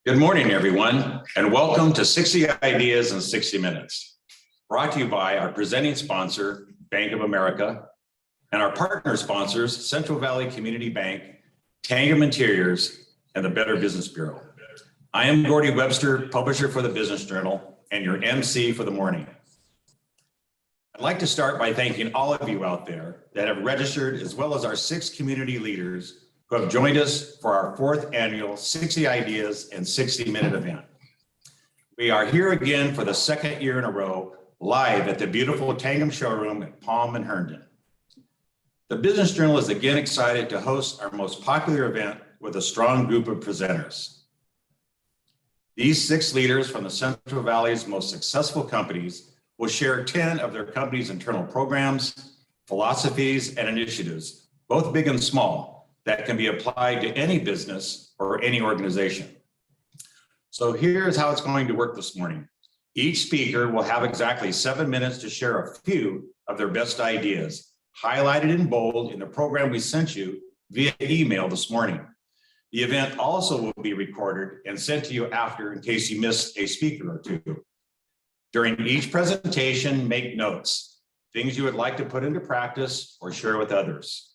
Good morning, everyone, and welcome to 60 Ideas in 60 Minutes, brought to you by our presenting sponsor, Bank of America, and our partner sponsors, Central Valley Community Bank, Tangum Interiors, and the Better Business Bureau. I am Gordy Webster, publisher for the Business Journal, and your MC for the morning. I'd like to start by thanking all of you out there that have registered, as well as our 6 community leaders who have joined us for our 4th annual 60 Ideas in 60 Minute event. We are here again for the 2nd year in a row, live at the beautiful Tangum showroom at Palm and Herndon. The Business Journal is again excited to host our most popular event with a strong group of presenters. These 6 leaders from the Central Valley's most successful companies will share 10 of their company's internal programs, philosophies, and initiatives, both big and small, that can be applied to any business or any organization. So here's how it's going to work this morning. Each speaker will have exactly 7 minutes to share a few of their best ideas, highlighted in bold in the program we sent you via email this morning. The event also will be recorded and sent to you after in case you missed a speaker or two. During each presentation, make notes, things you would like to put into practice or share with others.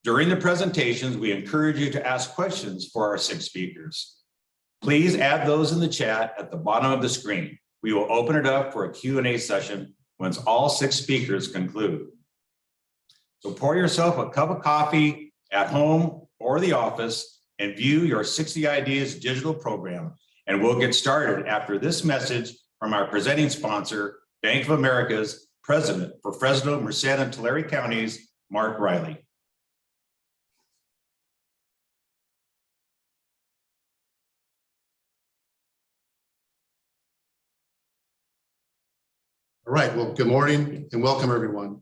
During the presentations, we encourage you to ask questions for our 6 speakers. Please add those in the chat at the bottom of the screen. We will open it up for a Q&A session once all 6 speakers conclude. So pour yourself a cup of coffee at home or the office and view your 60 Ideas digital program, and we'll get started after this message from our presenting sponsor, Bank of America's President for Fresno, Merced, and Tulare Counties, Mark Riley. All right, well, good morning and welcome everyone.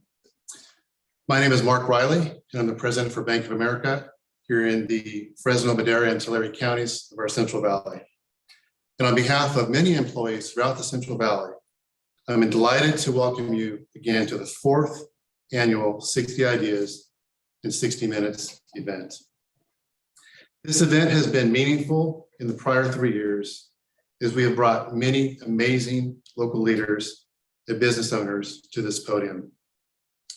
My name is Mark Riley, and I'm the president for Bank of America here in the Fresno, Madera, and Tulare counties of our Central Valley. And on behalf of many employees throughout the Central Valley, I'm delighted to welcome you again to the 4th annual 60 Ideas in 60 Minutes event. This event has been meaningful in the prior 3 years as we have brought many amazing local leaders and business owners to this podium.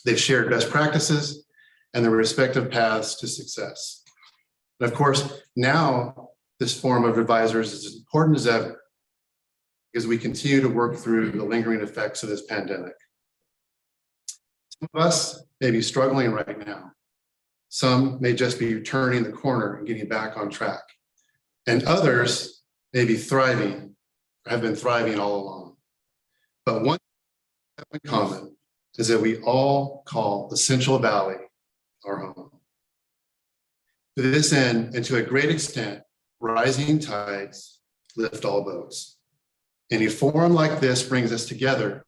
They've shared best practices and their respective paths to success. And of course, now this forum of advisors is as important as ever as we continue to work through the lingering effects of this pandemic. Some of us may be struggling right now. Some may just be turning the corner and getting back on track. And others may be thriving or have been thriving all along. But one in common is that we all call the Central Valley our home. To this end, and to a great extent, rising tides lift all boats. And a forum like this brings us together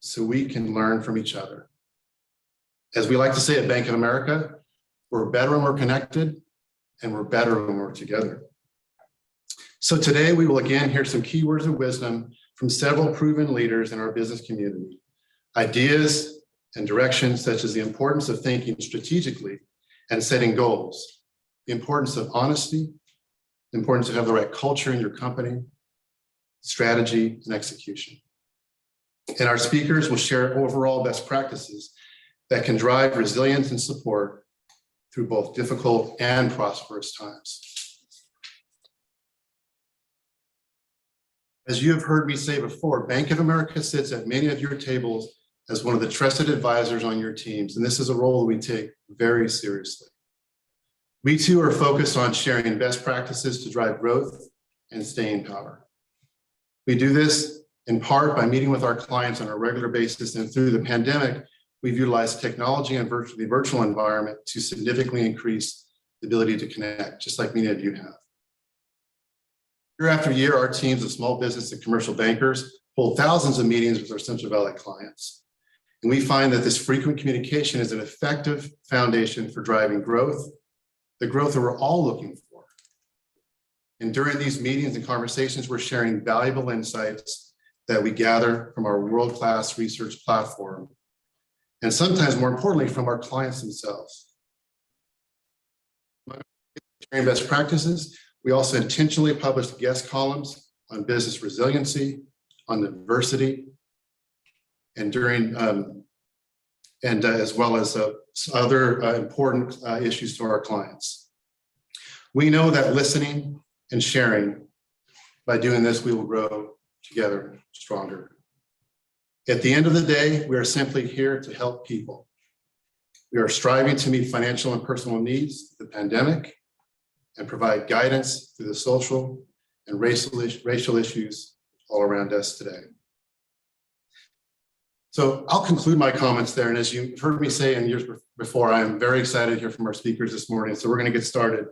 so we can learn from each other. As we like to say at Bank of America, we're better when we're connected, and we're better when we're together. So today we will again hear some key words of wisdom from several proven leaders in our business community. Ideas and directions such as the importance of thinking strategically and setting goals, the importance of honesty, the importance of having the right culture in your company, strategy, and execution. And our speakers will share overall best practices that can drive resilience and support through both difficult and prosperous times. As you have heard me say before, Bank of America sits at many of your tables as one of the trusted advisors on your teams, and this is a role we take very seriously. We too are focused on sharing best practices to drive growth and staying power. We do this in part by meeting with our clients on a regular basis, and through the pandemic, we've utilized technology and the virtual environment to significantly increase the ability to connect, just like many of you have. Year after year, our teams of small business and commercial bankers hold thousands of meetings with our Central Valley clients. And we find that this frequent communication is an effective foundation for driving growth, the growth that we're all looking for. And during these meetings and conversations, we're sharing valuable insights that we gather from our world-class research platform, and sometimes more importantly, from our clients themselves. Sharing best practices, We also intentionally published guest columns on business resiliency, on diversity, and as well as other important issues to our clients. We know that listening and sharing, by doing this, we will grow together stronger. At the end of the day, we are simply here to help people. We are striving to meet financial and personal needs of the pandemic and provide guidance through the social and racial issues all around us today. So I'll conclude my comments there. And as you've heard me say in years before, I am very excited to hear from our speakers this morning. So we're going to get started.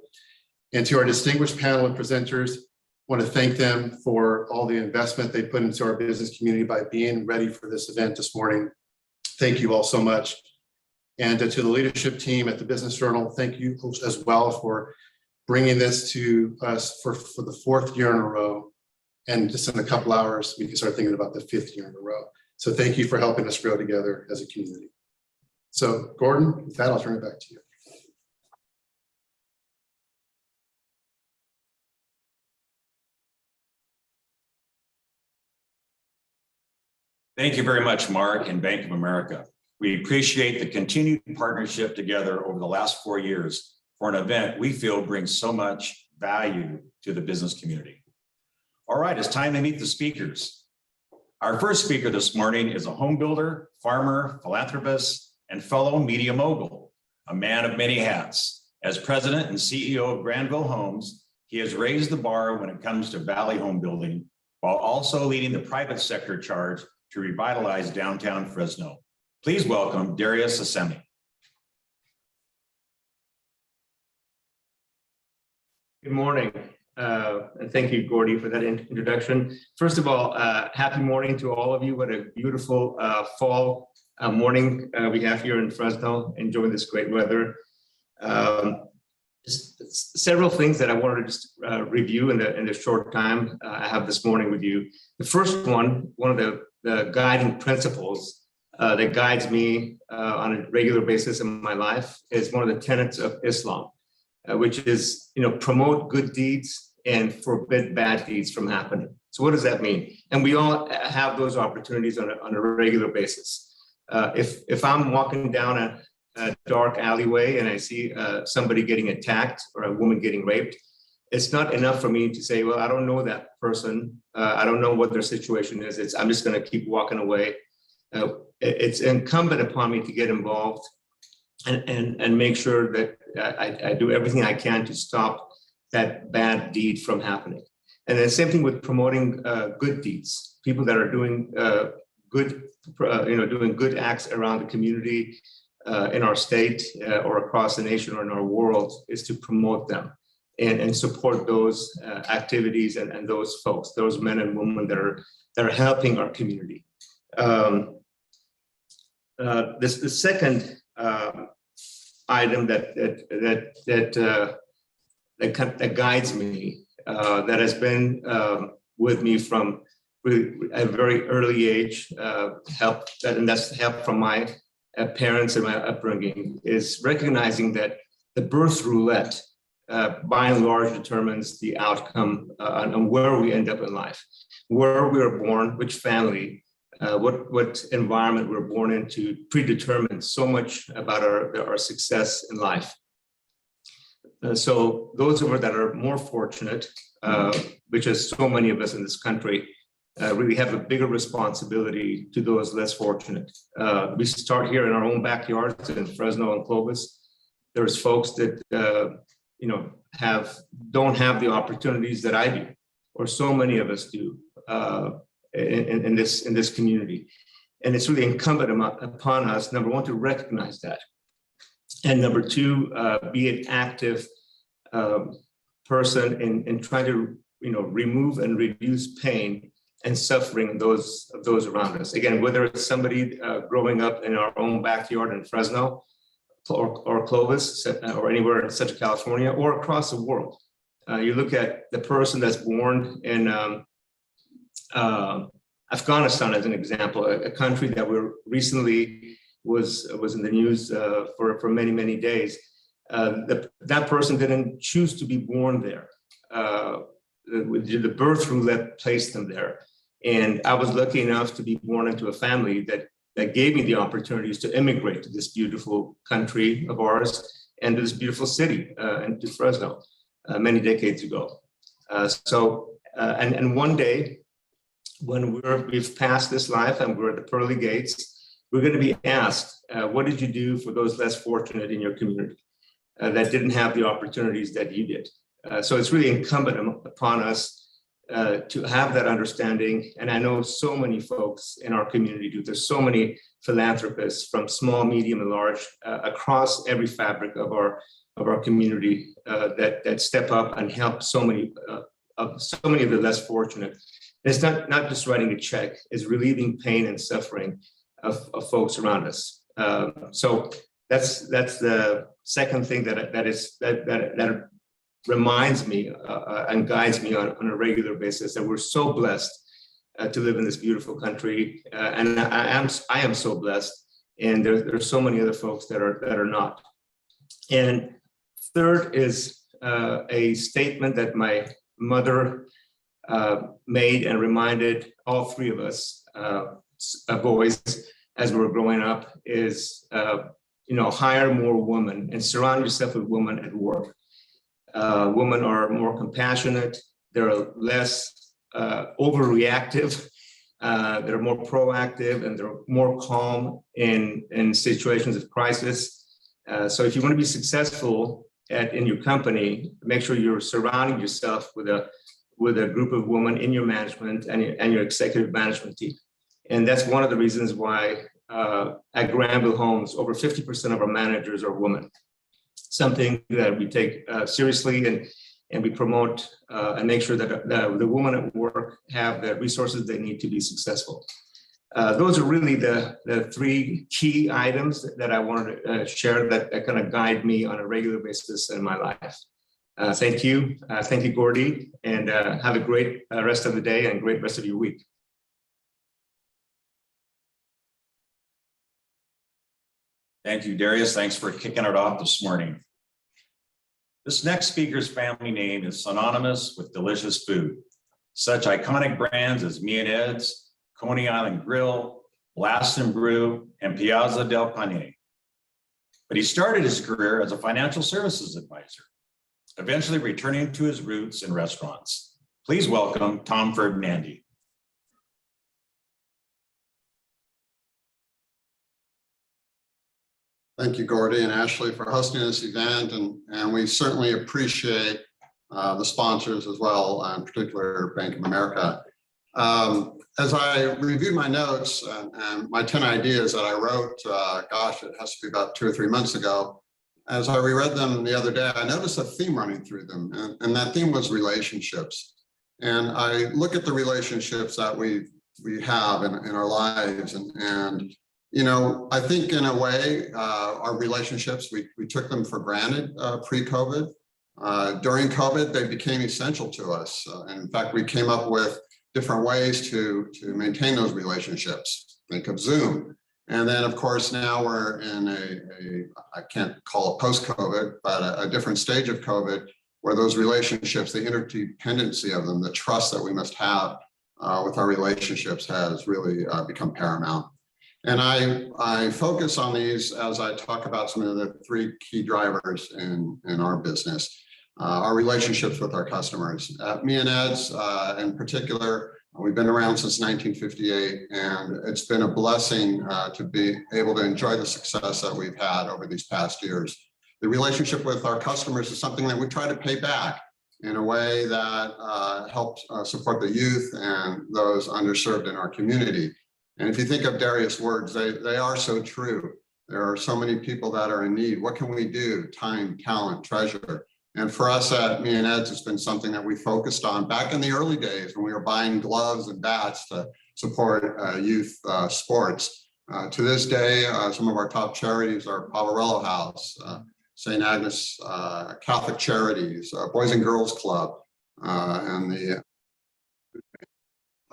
And to our distinguished panel of presenters, I want to thank them for all the investment they put into our business community by being ready for this event this morning. Thank you all so much. And to the leadership team at the Business Journal, thank you as well for bringing this to us for the 4th year in a row. And just in a couple hours, we can start thinking about the 5th year in a row. So thank you for helping us grow together as a community. So Gordon, with that, I'll turn it back to you. Thank you very much, Mark and Bank of America. We appreciate the continued partnership together over the last 4 years for an event we feel brings so much value to the business community. All right, it's time to meet the speakers. Our first speaker this morning is a home builder, farmer, philanthropist, and fellow media mogul, a man of many hats. As president and CEO of Granville Homes, he has raised the bar when it comes to Valley home building, while also leading the private sector charge to revitalize downtown Fresno. Please welcome Darius Assemi. Good morning, and thank you, Gordy, for that introduction. First of all, happy morning to all of you. What a beautiful fall morning we have here in Fresno, enjoying this great weather. Just several things that I wanted to just review in the short time I have this morning with you. The first one of the guiding principles that guides me on a regular basis in my life is one of the tenets of Islam, which is, promote good deeds and forbid bad deeds from happening. So what does that mean? And we all have those opportunities on a regular basis. If I'm walking down a dark alleyway and I see somebody getting attacked or a woman getting raped, it's not enough for me to say, well, I don't know that person. I don't know what their situation is. I'm just going to keep walking away. It's incumbent upon me to get involved and make sure that I do everything I can to stop that bad deed from happening. And then same thing with promoting good deeds. People that are doing doing good acts around the community, in our state or across the nation or in our world, is to promote them and support those activities and those folks, those men and women that are helping our community. The second item that guides me, that has been with me from really a very early age, and that's help from my parents and my upbringing, is recognizing that the birth roulette, by and large, determines the outcome on where we end up in life, where we are born, which family, what environment we're born into predetermines so much about our success in life. So those of us that are more fortunate, which is so many of us in this country, really have a bigger responsibility to those less fortunate. We start here in our own backyards in Fresno and Clovis. There's folks that don't have the opportunities that I do, or so many of us do, in this community. And it's really incumbent upon us, number one, to recognize that, and number two, be an active person in trying to remove and reduce pain and suffering of those around us. Again, whether it's somebody growing up in our own backyard in Fresno or Clovis or anywhere in Central California or across the world. You look at the person that's born in Afghanistan as an example, a country that recently was in the news for many, many days. That person didn't choose to be born there. the birth through that placed them there. And I was lucky enough to be born into a family that gave me the opportunities to immigrate to this beautiful country of ours and to this beautiful city, and to Fresno many decades ago. And one day, when we've passed this life and we're at the pearly gates, we're going to be asked, what did you do for those less fortunate in your community that didn't have the opportunities that you did? So it's really incumbent upon us to have that understanding. And I know so many folks in our community do. There's so many philanthropists from small, medium, and large across every fabric of our community that step up and help so many of the less fortunate. And it's not just writing a check; it's relieving pain and suffering of folks around us. So that's the second thing that reminds me and guides me on a regular basis, that we're so blessed to live in this beautiful country, and I am so blessed. And there's so many other folks that are not. And third is a statement that my mother made and reminded all three of us boys as we were growing up is, hire more women and surround yourself with women at work. Women are more compassionate, they're less overreactive, they're more proactive, and they're more calm in situations of crisis. So if you want to be successful in your company, make sure you're surrounding yourself with a group of women in your management and your executive management team. And that's one of the reasons why at Granville Homes, over 50% of our managers are women. Something that we take seriously and we promote and make sure that the women at work have the resources they need to be successful. Those are really the three key items that I wanted to share that kind of guide me on a regular basis in my life. Thank you. Thank you, Gordy, and have a great rest of the day and great rest of your week. Thank you, Darius. Thanks for kicking it off this morning. This next speaker's family name is synonymous with delicious food. Such iconic brands as Me and Ed's, Coney Island Grill, Blast and Brew, and Piazza del Pane. But he started his career as a financial services advisor, eventually returning to his roots in restaurants. Please welcome Tom Ferdinandi. Thank you, Gordy and Ashley, for hosting this event, and we certainly appreciate the sponsors as well, in particular Bank of America. As I reviewed my notes and my 10 ideas that I wrote, it has to be about 2 or 3 months ago, as I reread them the other day, I noticed a theme running through them, and that theme was relationships. And I look at the relationships that we have in our lives, and I think in a way, our relationships, we took them for granted pre-COVID. During COVID, they became essential to us. And in fact, we came up with different ways to maintain those relationships. Think of Zoom. And then, of course, now we're in I can't call it post-COVID, but a different stage of COVID, where those relationships, the interdependency of them, the trust that we must have with our relationships has really become paramount. And I focus on these as I talk about some of the 3 key drivers in our business. Our relationships with our customers. At Me and Ed's in particular, we've been around since 1958, and it's been a blessing to be able to enjoy the success that we've had over these past years. The relationship with our customers is something that we try to pay back in a way that helps support the youth and those underserved in our community. And if you think of Darius' words, they are so true. There are so many people that are in need. What can we do? Time, talent, treasure. And for us at Me and Ed's, it's been something that we focused on back in the early days when we were buying gloves and bats to support youth sports. To this day, some of our top charities are Poverello House, St. Agnes Catholic Charities, Boys and Girls Club, and the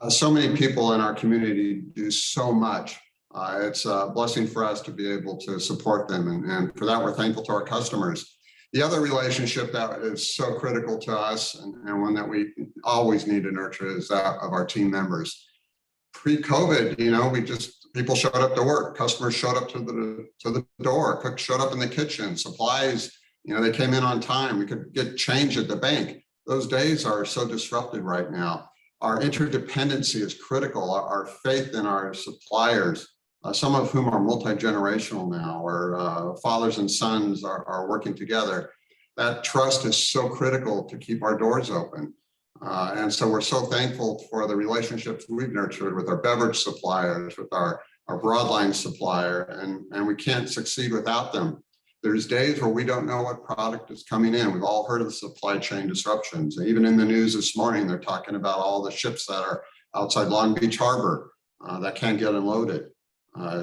so many people in our community do so much. It's a blessing for us to be able to support them. And for that, we're thankful to our customers. The other relationship that is so critical to us and one that we always need to nurture is that of our team members. Pre-COVID, people showed up to work, customers showed up to the door, cooks showed up in the kitchen, supplies, they came in on time. We could get change at the bank. Those days are so disrupted right now. Our interdependency is critical. Our faith in our suppliers, some of whom are multi-generational now, where fathers and sons are working together. That trust is so critical to keep our doors open. And so we're so thankful for the relationships we've nurtured with our beverage suppliers, with our broadline supplier, and we can't succeed without them. There's days where we don't know what product is coming in. We've all heard of the supply chain disruptions. Even in the news this morning, they're talking about all the ships that are outside Long Beach Harbor that can't get unloaded.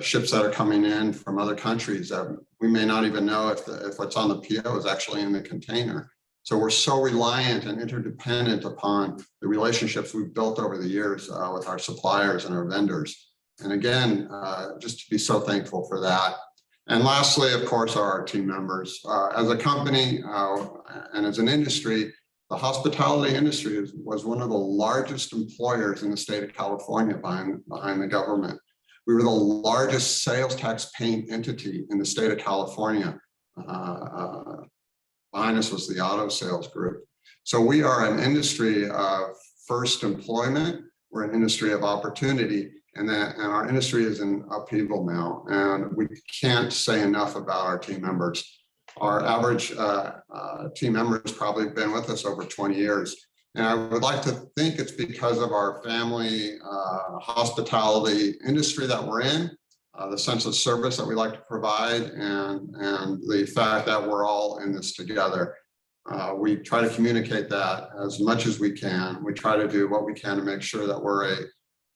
Ships that are coming in from other countries that we may not even know if what's on the PO is actually in the container. So we're so reliant and interdependent upon the relationships we've built over the years with our suppliers and our vendors. And again, just to be so thankful for that. And lastly, of course, are our team members. As a company and as an industry, the hospitality industry was one of the largest employers in the state of California behind the government. We were the largest sales tax paying entity in the state of California. Behind us was the auto sales group. So we are an industry of first employment. We're an industry of opportunity, and our industry is in upheaval now. And we can't say enough about our team members. Our average team member has probably been with us over 20 years. And I would like to think it's because of our family hospitality industry that we're in, the sense of service that we like to provide, and the fact that we're all in this together. We try to communicate that as much as we can. We try to do what we can to make sure that we're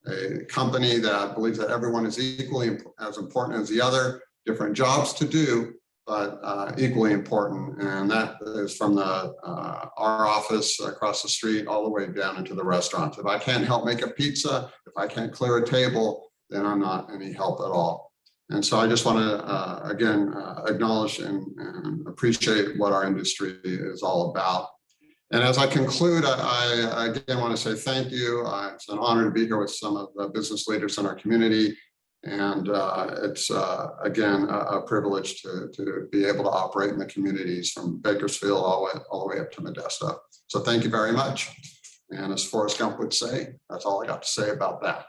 a company that believes that everyone is equally as important as the other, different jobs to do, but equally important. And that is from our office across the street all the way down into the restaurants. If I can't help make a pizza, if I can't clear a table, then I'm not any help at all. And so I just want to, again, acknowledge and appreciate what our industry is all about. And as I conclude, I again want to say thank you. It's an honor to be here with some of the business leaders in our community. And it's, again, a privilege to be able to operate in the communities from Bakersfield all the way up to Modesto. So thank you very much. And as Forrest Gump would say, that's all I got to say about that.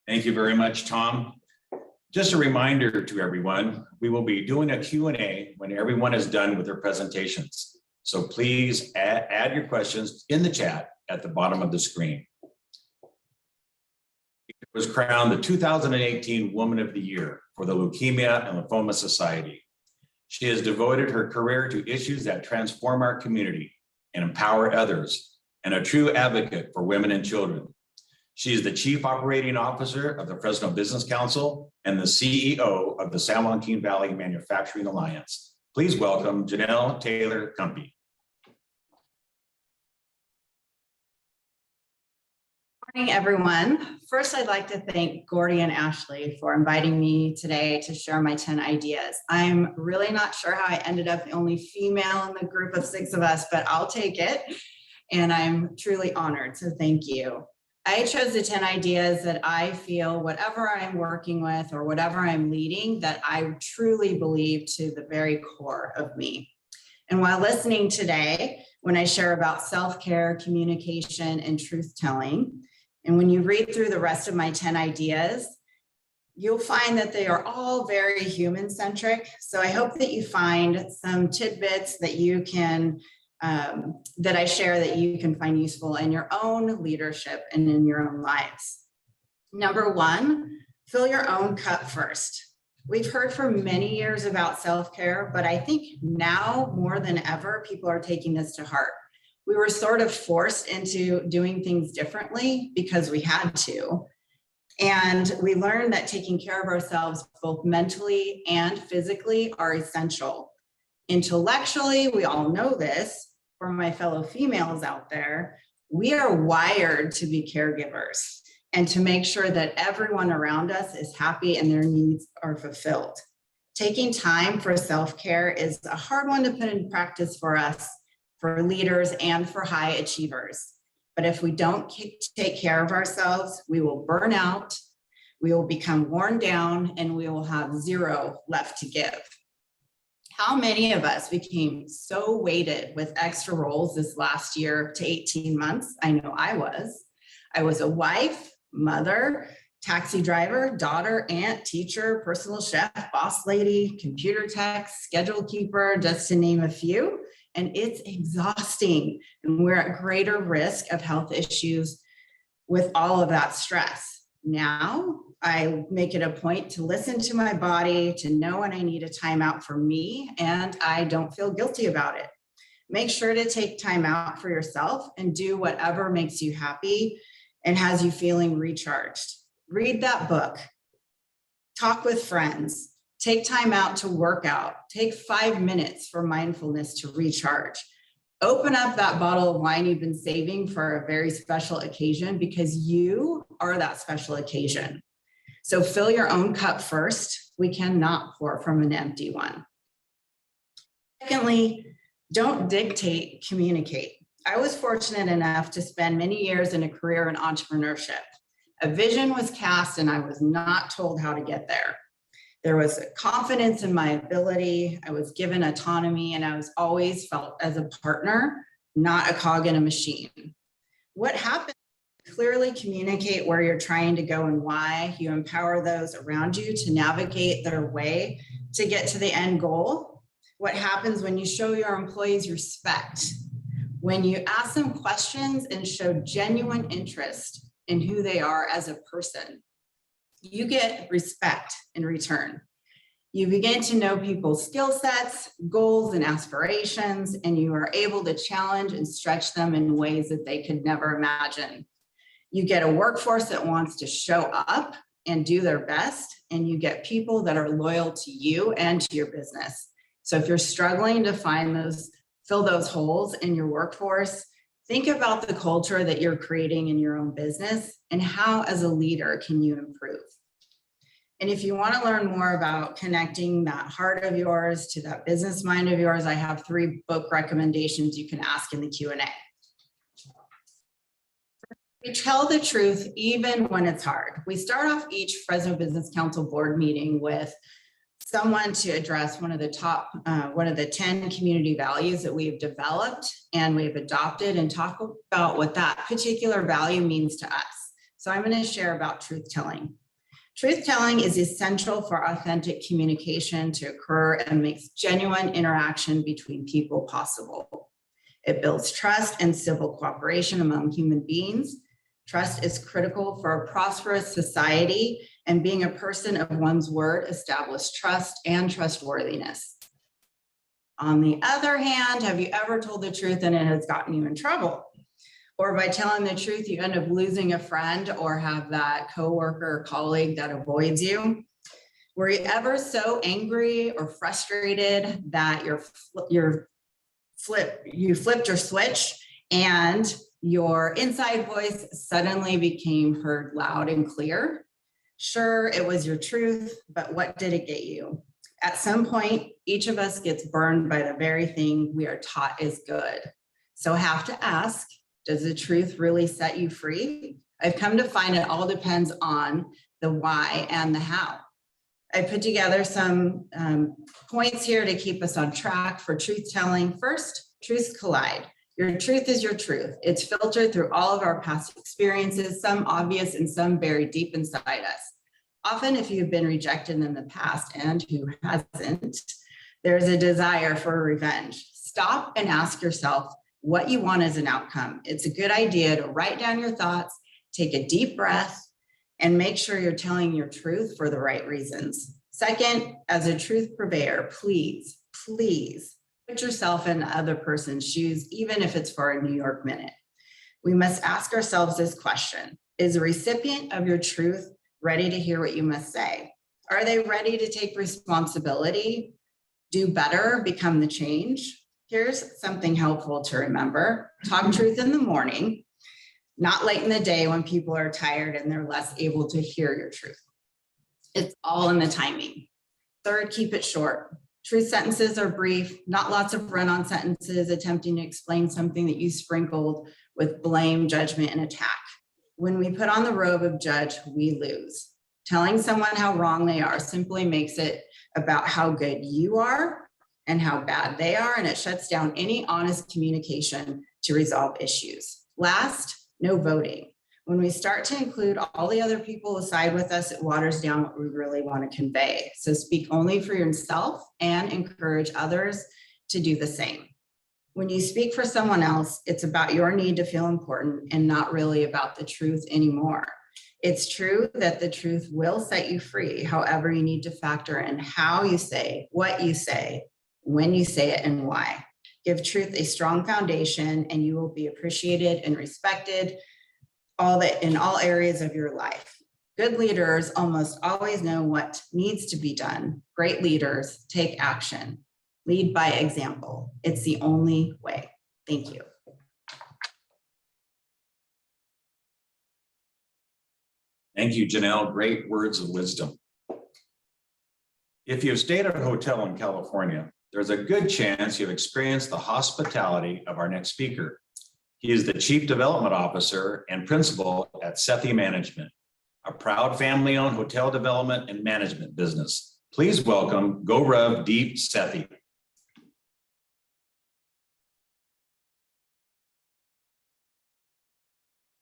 Thank you very much, Tom. Just a reminder to everyone, we will be doing a Q&A when everyone is done with their presentations. So please add your questions in the chat at the bottom of the screen. It was crowned the 2018 Woman of the Year for the Leukemia and Lymphoma Society. She has devoted her career to issues that transform our community and empower others, and a true advocate for women and children. She is the Chief Operating Officer of the Fresno Business Council and the CEO of the San Joaquin Valley Manufacturing Alliance. Please welcome Janelle Taylor Cumpy. Good morning, everyone. First, I'd like to thank Gordy and Ashley for inviting me today to share my 10 ideas. I'm really not sure how I ended up the only female in the group of 6 of us, but I'll take it. And I'm truly honored, so thank you. I chose the 10 ideas that I feel whatever I'm working with or whatever I'm leading, that I truly believe to the very core of me. And while listening today, when I share about self-care, communication, and truth-telling, and when you read through the rest of my 10 ideas, you'll find that they are all very human-centric. So I hope that you find some tidbits that you can that I share that you can find useful in your own leadership and in your own lives. Number 1, fill your own cup first. We've heard for many years about self-care, but I think now more than ever, people are taking this to heart. We were sort of forced into doing things differently because we had to. And we learned that taking care of ourselves, both mentally and physically, are essential. Intellectually, we all know this. For my fellow females out there, we are wired to be caregivers and to make sure that everyone around us is happy and their needs are fulfilled. Taking time for self-care is a hard one to put in practice for us, for leaders and for high achievers. But if we don't take care of ourselves, we will burn out, we will become worn down, and we will have zero left to give. How many of us became so weighted with extra roles this last year to 18 months? I know I was. I was a wife, mother, taxi driver, daughter, aunt, teacher, personal chef, boss lady, computer tech, schedule keeper, just to name a few. And it's exhausting. And we're at greater risk of health issues with all of that stress. Now, I make it a point to listen to my body, to know when I need a timeout for me, and I don't feel guilty about it. Make sure to take time out for yourself and do whatever makes you happy and has you feeling recharged. Read that book, talk with friends, take time out to work out, take 5 minutes for mindfulness to recharge. Open up that bottle of wine you've been saving for a very special occasion, because you are that special occasion. So fill your own cup first. We cannot pour from an empty one. Secondly, don't dictate, communicate. I was fortunate enough to spend many years in a career in entrepreneurship. A vision was cast and I was not told how to get there. There was a confidence in my ability. I was given autonomy, and I was always felt as a partner, not a cog in a machine. What happens? Clearly communicate where you're trying to go and why. You empower those around you to navigate their way to get to the end goal. What happens when you show your employees respect? When you ask them questions and show genuine interest in who they are as a person, you get respect in return. You begin to know people's skill sets, goals, and aspirations, and you are able to challenge and stretch them in ways that they could never imagine. You get a workforce that wants to show up and do their best, and you get people that are loyal to you and to your business. So if you're struggling to fill those holes in your workforce, think about the culture that you're creating in your own business and how, as a leader, can you improve? And if you want to learn more about connecting that heart of yours to that business mind of yours, I have 3 book recommendations you can ask in the Q&A. We tell the truth even when it's hard. We start off each Fresno Business Council board meeting with someone to address one of the 10 community values that we've developed and we've adopted, and talk about what that particular value means to us. So I'm going to share about truth telling. Truth telling is essential for authentic communication to occur and makes genuine interaction between people possible. It builds trust and civil cooperation among human beings. Trust is critical for a prosperous society, and being a person of one's word establishes trust and trustworthiness. On the other hand, have you ever told the truth and it has gotten you in trouble? Or by telling the truth, you end up losing a friend or have that coworker or colleague that avoids you? Were you ever so angry or frustrated that you flipped your switch and your inside voice suddenly became heard loud and clear? Sure, it was your truth, but what did it get you? At some point, each of us gets burned by the very thing we are taught is good. So have to ask, does the truth really set you free? I've come to find it all depends on the why and the how. I put together some points here to keep us on track for truth telling. First, truths collide. Your truth is your truth. It's filtered through all of our past experiences, some obvious and some buried deep inside us. Often, if you've been rejected in the past, and who hasn't, there's a desire for revenge. Stop and ask yourself what you want as an outcome. It's a good idea to write down your thoughts, take a deep breath, and make sure you're telling your truth for the right reasons. Second, as a truth purveyor, please put yourself in the other person's shoes, even if it's for a New York minute. We must ask ourselves this question: is the recipient of your truth ready to hear what you must say? Are they ready to take responsibility, do better, become the change? Here's something helpful to remember. Talk truth in the morning, not late in the day when people are tired and they're less able to hear your truth. It's all in the timing. Third, keep it short. Truth sentences are brief, not lots of run-on sentences attempting to explain something that you sprinkled with blame, judgment, and attack. When we put on the robe of judge, we lose. Telling someone how wrong they are simply makes it about how good you are and how bad they are, and it shuts down any honest communication to resolve issues. Last, no voting. When we start to include all the other people who side with us, it waters down what we really want to convey. So speak only for yourself and encourage others to do the same. When you speak for someone else, it's about your need to feel important and not really about the truth anymore. It's true that the truth will set you free. However, you need to factor in how you say, what you say, when you say it, and why. Give truth a strong foundation, and you will be appreciated and respected in all areas of your life. Good leaders almost always know what needs to be done. Great leaders take action. Lead by example. It's the only way. Thank you. Thank you, Janelle. Great words of wisdom. If you've stayed at a hotel in California, there's a good chance you've experienced the hospitality of our next speaker. He is the Chief Development Officer and Principal at Sethi Management, a proud family-owned hotel development and management business. Please welcome Gaurav Deep Sethi.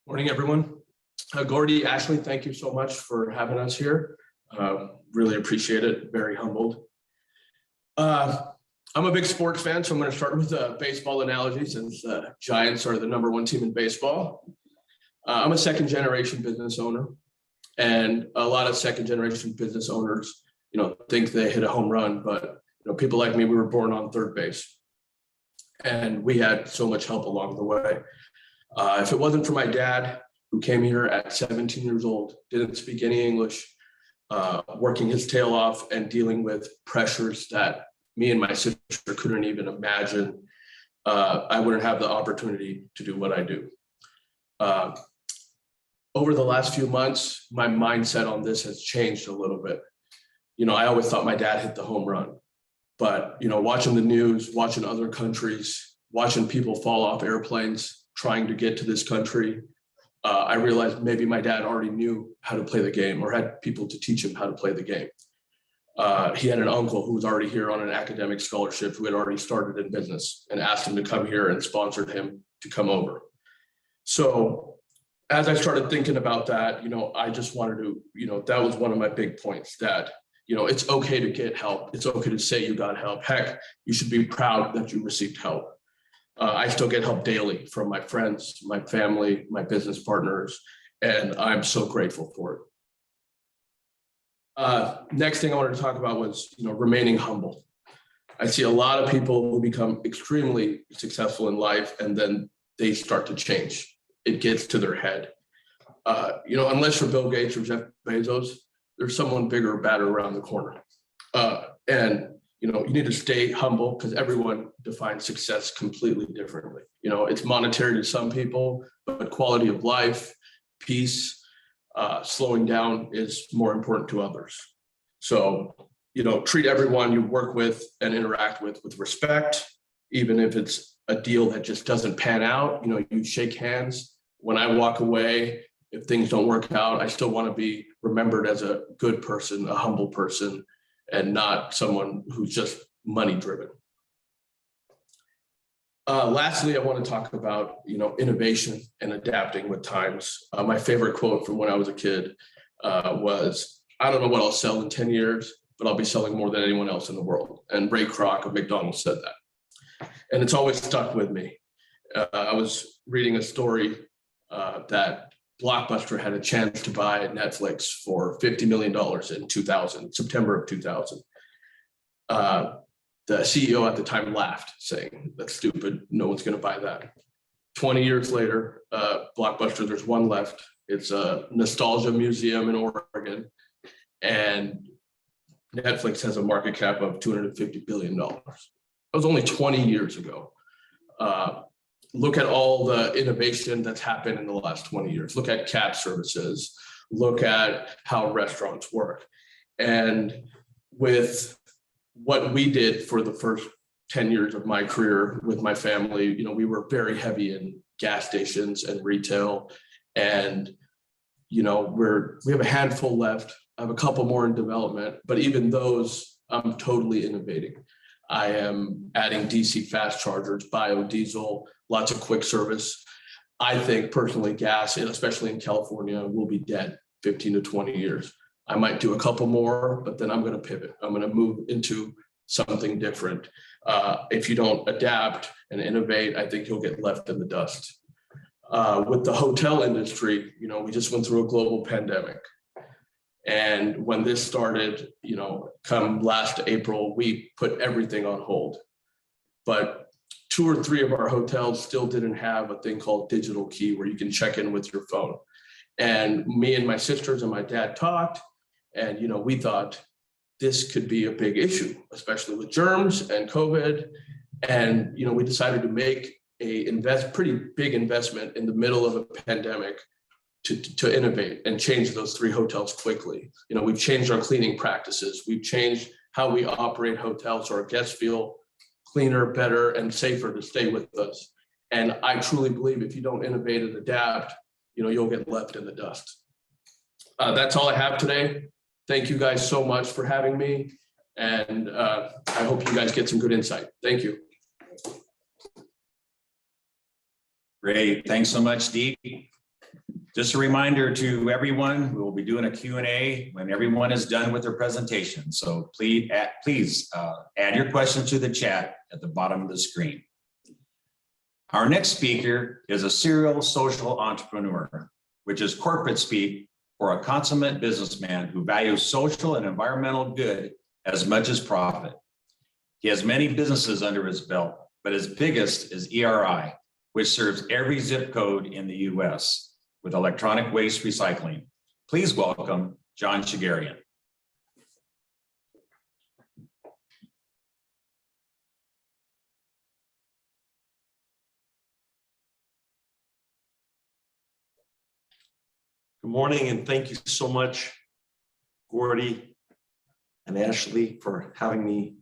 Morning, everyone. Gordy, Ashley, thank you so much for having us here. Really appreciate it. Very humbled. I'm a big sports fan, so I'm going to start with a baseball analogy since Giants are the #1 team in baseball. I'm a second-generation business owner, and a lot of second-generation business owners, think they hit a home run, but people like me, we were born on third base, and we had so much help along the way. If it wasn't for my dad, who came here at 17 years old, didn't speak any English, working his tail off and dealing with pressures that me and my sister couldn't even imagine, I wouldn't have the opportunity to do what I do. Over the last few months, my mindset on this has changed a little bit. I always thought my dad hit the home run, but, watching the news, watching other countries, watching people fall off airplanes, trying to get to this country, I realized maybe my dad already knew how to play the game or had people to teach him how to play the game. He had an uncle who was already here on an academic scholarship who had already started in business and asked him to come here and sponsored him to come over. So as I started thinking about that, I just wanted to, that was one of my big points that, it's okay to get help. It's okay to say you got help. Heck, you should be proud that you received help. I still get help daily from my friends, my family, my business partners, and I'm so grateful for it. Next thing I wanted to talk about was, remaining humble. I see a lot of people who become extremely successful in life and then they start to change. It gets to their head. Unless you're Bill Gates or Jeff Bezos, there's someone bigger or badder around the corner. You need to stay humble because everyone defines success completely differently. It's monetary to some people, but quality of life, peace, slowing down is more important to others. So, treat everyone you work with and interact with respect, even if it's a deal that just doesn't pan out. You shake hands. When I walk away, if things don't work out, I still want to be remembered as a good person, a humble person, and not someone who's just money driven. Lastly, I want to talk about, innovation and adapting with times. My favorite quote from when I was a kid was, I don't know what I'll sell in 10 years, but I'll be selling more than anyone else in the world. And Ray Kroc of McDonald's said that. And it's always stuck with me. I was reading a story that Blockbuster had a chance to buy Netflix for $50 million in 2000, September of 2000. The CEO at the time laughed, saying, "That's stupid. No one's going to buy that." 20 years later, Blockbuster, there's one left. It's a nostalgia museum in Oregon. And Netflix has a market cap of $250 billion. That was only 20 years ago. Look at all the innovation that's happened in the last 20 years. Look at cab services. Look at how restaurants work. And with what we did for the first 10 years of my career with my family, you know, we were very heavy in gas stations and retail. And, you know, we have a handful left. I have a couple more in development, but even those, I'm totally innovating. I am adding DC fast chargers, biodiesel, lots of quick service. I think personally gas, and especially in California, will be dead 15 to 20 years. I might do a couple more, but then I'm going to pivot. I'm going to move into something different. If you don't adapt and innovate, I think you'll get left in the dust. With the hotel industry, you know, we just went through a global pandemic. And when this started, you know, come last April, we put everything on hold. But 2 or 3 of our hotels still didn't have a thing called digital key where you can check in with your phone. And me and my sisters and my dad talked, and, you know, we thought this could be a big issue, especially with germs and COVID. And, you know, we decided to make a pretty big investment in the middle of a pandemic to innovate and change those 3 hotels quickly. You know, we've changed our cleaning practices. We've changed how we operate hotels so our guests feel cleaner, better, and safer to stay with us. And I truly believe if you don't innovate and adapt, you know, you'll get left in the dust. That's all I have today. Thank you guys so much for having me. And I hope you guys get some good insight. Thank you. Great. Thanks so much, Dee. Just a reminder to everyone, we will be doing a Q&A when everyone is done with their presentation. So please add your questions to the chat at the bottom of the screen. Our next speaker is a serial social entrepreneur, which is corporate speak for a consummate businessman who values social and environmental good as much as profit. He has many businesses under his belt, but his biggest is ERI, which serves every zip code in the US with electronic waste recycling. Please welcome John Shigarian. Good morning, and thank you so much, Gordy and Ashley, for having me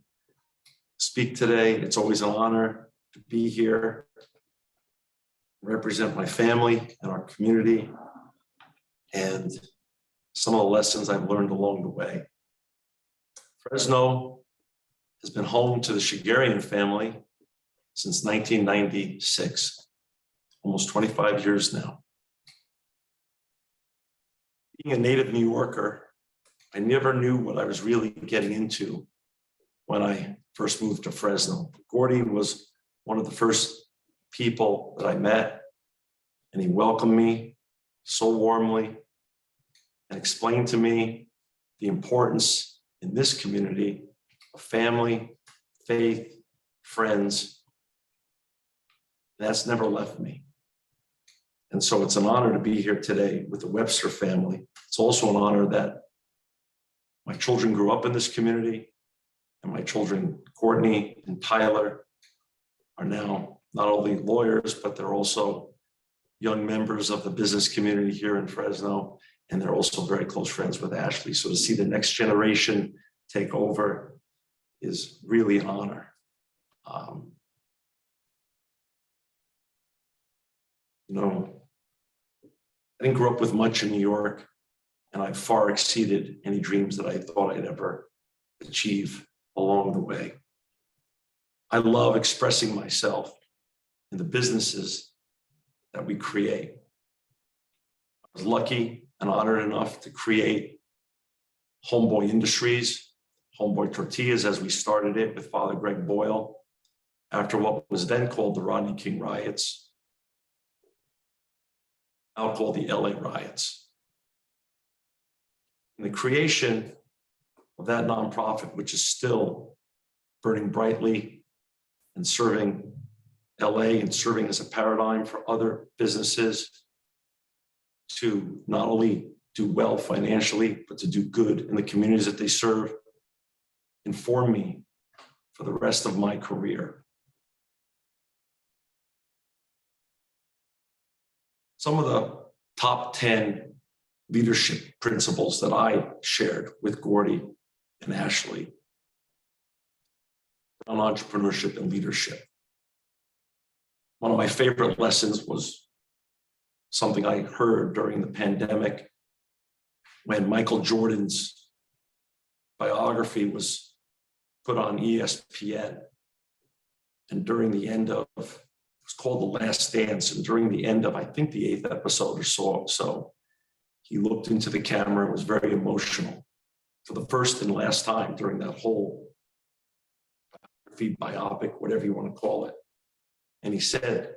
speak today. It's always an honor to be here, represent my family and our community, and some of the lessons I've learned along the way. Fresno has been home to the Shigarian family since 1996, almost 25 years now. Being a native New Yorker, I never knew what I was really getting into when I first moved to Fresno. Gordy was one of the first people that I met, and he welcomed me so warmly and explained to me the importance in this community of family, faith, friends. That's never left me. And so it's an honor to be here today with the Webster family. It's also an honor that my children grew up in this community, and my children, Courtney and Tyler, are now not only lawyers, but they're also young members of the business community here in Fresno, and they're also very close friends with Ashley. So to see the next generation take over is really an honor. You know, I didn't grow up with much in New York, and I far exceeded any dreams that I thought I'd ever achieve along the way. I love expressing myself in the businesses that we create. I was lucky and honored enough to create Homeboy Industries, Homeboy Tortillas, as we started it with Father Greg Boyle, after what was then called the Rodney King riots, now called the LA riots. And the creation of that nonprofit, which is still burning brightly and serving LA and serving as a paradigm for other businesses to not only do well financially, but to do good in the communities that they serve, informed me for the rest of my career. Some of the top 10 leadership principles that I shared with Gordy and Ashley on entrepreneurship and leadership. One of my favorite lessons was something I heard during the pandemic when Michael Jordan's biography was put on ESPN. And during the end of, it was called The Last Dance. And during the end of, I think the 8th episode or so, he looked into the camera and was very emotional for the first and last time during that whole biopic, whatever you want to call it. And he said,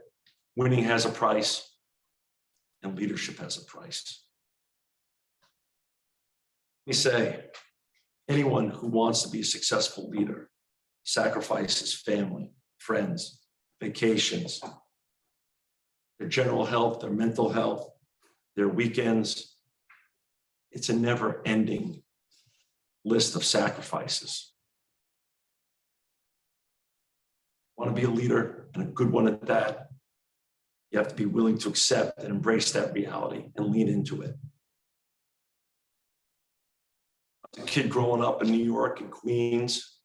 winning has a price and leadership has a price. Let me say, anyone who wants to be a successful leader sacrifices family, friends, vacations, their general health, their mental health, their weekends. It's a never-ending list of sacrifices. Want to be a leader, and a good one at that, you have to be willing to accept and embrace that reality and lean into it. As a kid growing up in New York and Queens,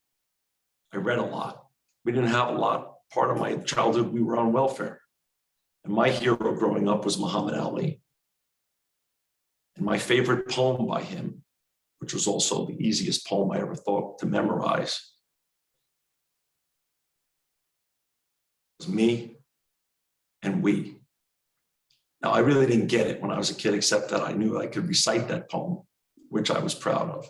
I read a lot. We didn't have a lot. Part of my childhood, we were on welfare. And my hero growing up was Muhammad Ali. And my favorite poem by him, which was also the easiest poem I ever thought to memorize, was Me and We. Now, I really didn't get it when I was a kid, except that I knew I could recite that poem, which I was proud of.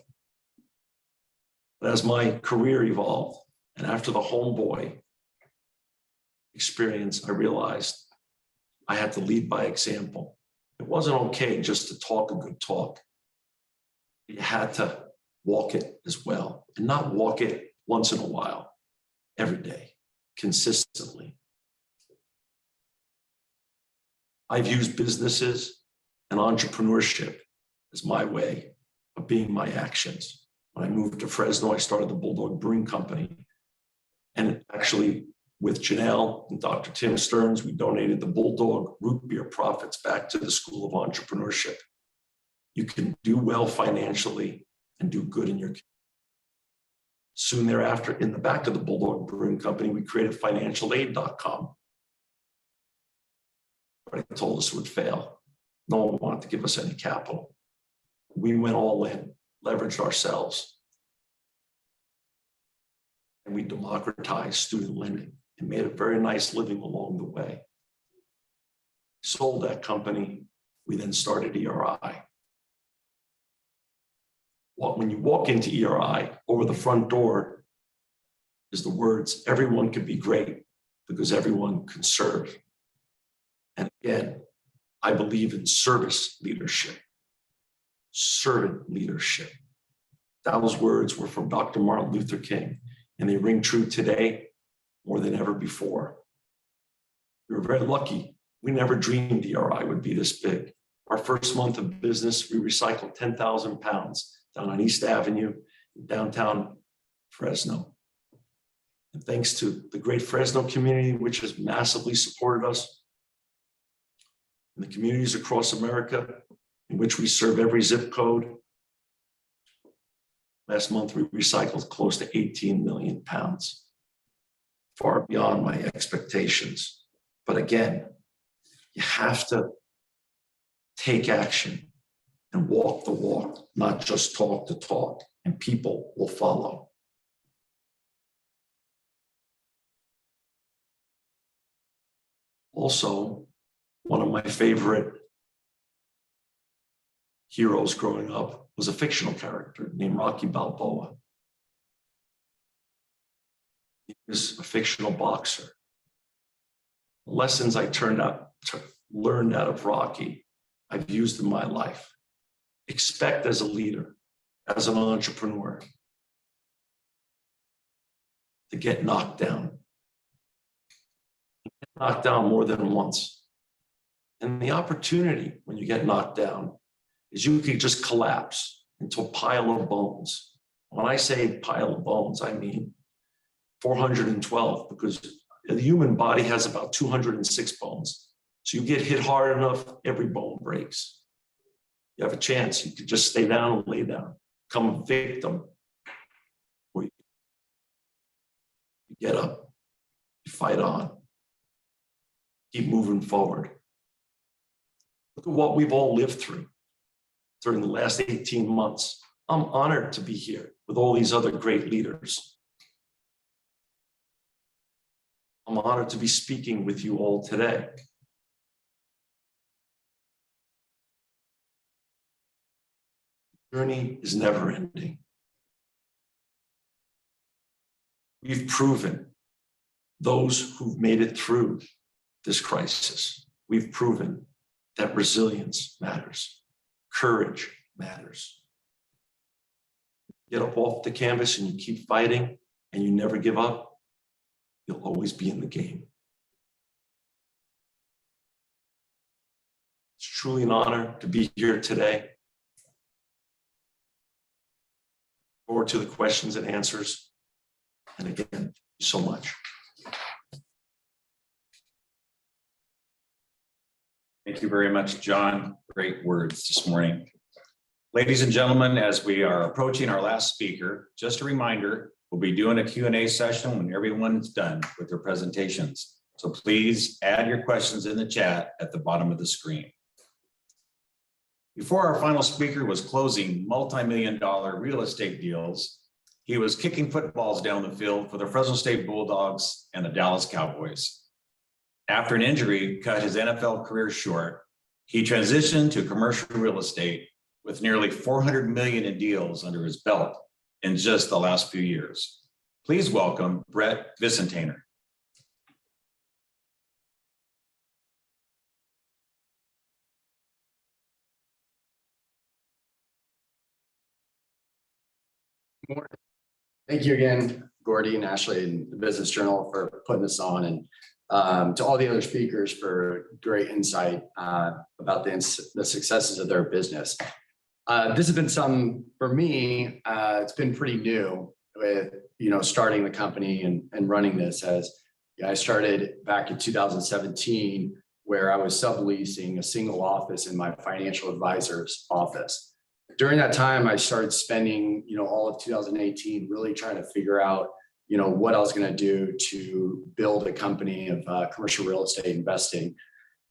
But as my career evolved, and after the homeboy experience, I realized I had to lead by example. It wasn't okay just to talk a good talk. You had to walk it as well, and not walk it once in a while, every day, consistently. I've used businesses and entrepreneurship as my way of being my actions. When I moved to Fresno, I started the Bulldog Brewing Company. And actually, with Janelle and Dr. Tim Stearns, we donated the Bulldog root beer profits back to the School of Entrepreneurship. You can do well financially and do good in your community. Soon thereafter, in the back of the Bulldog Brewing Company, we created financialaid.com. But it told us it would fail. No one wanted to give us any capital. We went all in, leveraged ourselves, and we democratized student lending and made a very nice living along the way. Sold that company. We then started ERI. When you walk into ERI, over the front door is the words, everyone can be great because everyone can serve. And again, I believe in service leadership, servant leadership. Those words were from Dr. Martin Luther King, and they ring true today more than ever before. We were very lucky. We never dreamed ERI would be this big. Our first month of business, we recycled 10,000 pounds down on East Avenue in downtown Fresno. And thanks to the great Fresno community, which has massively supported us, and the communities across America in which we serve every zip code, last month we recycled close to 18 million pounds, far beyond my expectations. But again, you have to take action and walk the walk, not just talk the talk, and people will follow. Also, one of my favorite heroes growing up was a fictional character named Rocky Balboa. He was a fictional boxer. The lessons I learned out of Rocky, I've used in my life. Expect as a leader, as an entrepreneur, to get knocked down. Knocked down more than once. And the opportunity when you get knocked down is you could just collapse into a pile of bones. When I say pile of bones, I mean 412, because the human body has about 206 bones. So you get hit hard enough, every bone breaks. You have a chance. You could just stay down and lay down, become a victim get up, you fight on, keep moving forward. Look at what we've all lived through during the last 18 months. I'm honored to be here with all these other great leaders. I'm honored to be speaking with you all today. The journey is never ending. We've proven, those who've made it through this crisis, we've proven that resilience matters, courage matters. Get up off the canvas and you keep fighting and you never give up, you'll always be in the game. It's truly an honor to be here today. Forward to the questions and answers. And again, thank you so much. Thank you very much, John. Great words this morning. Ladies and gentlemen, as we are approaching our last speaker, just a reminder, we'll be doing a Q&A session when everyone's done with their presentations. So please add your questions in the chat at the bottom of the screen. Before our final speaker was closing multi-million-dollar real estate deals, he was kicking footballs down the field for the Fresno State Bulldogs and the Dallas Cowboys. After an injury cut his NFL career short, he transitioned to commercial real estate with nearly 400 million in deals under his belt in just the last few years. Please welcome Brett Vicentainer. Morning. Thank you again, Gordy and Ashley and the Business Journal for putting this on, and to all the other speakers for great insight about the successes of their business. This has been some, for me, it's been pretty new with, starting the company and running this, as I started back in 2017, where I was subleasing a single office in my financial advisor's office. During that time, I started spending, all of 2018 really trying to figure out, what I was going to do to build a company of commercial real estate investing.